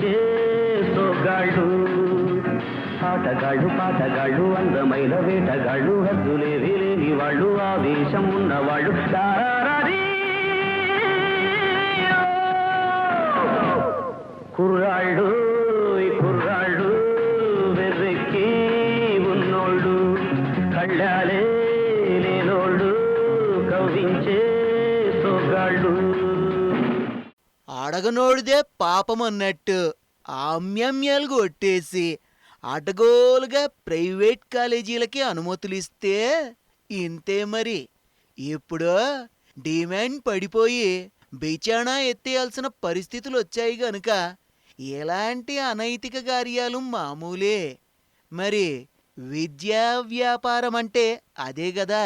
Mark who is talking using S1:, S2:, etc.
S1: కవ్వించే సోగాళ్ళు, ఆటగాళ్ళు పాటగాళ్ళు అందమైన వేటగాళ్ళు, హద్దులేవి లేని వాళ్ళు, ఆవేశం ఉన్నవాళ్ళు. కుర్రాళ్ళు కుర్రాళ్ళు వెర్రెక్కి ఉన్నోళ్ళు, కళ్ళాలే లేనోళ్ళు, కవ్వించే సోగాళ్ళు.
S2: అడగనోడిదే పాపమన్నట్టు ఆమ్యామ్యాలు కొట్టేసి అటగోలుగా ప్రైవేట్ కాలేజీలకి అనుమతులిస్తే ఇంతే మరి. ఇప్పుడు డిమాండ్ పడిపోయి బిచాణా ఎత్తేయాల్సిన పరిస్థితులు వచ్చాయి గనుక ఎలాంటి అనైతిక కార్యాలు మామూలే. మరి విద్యా వ్యాపారం అంటే అదే గదా.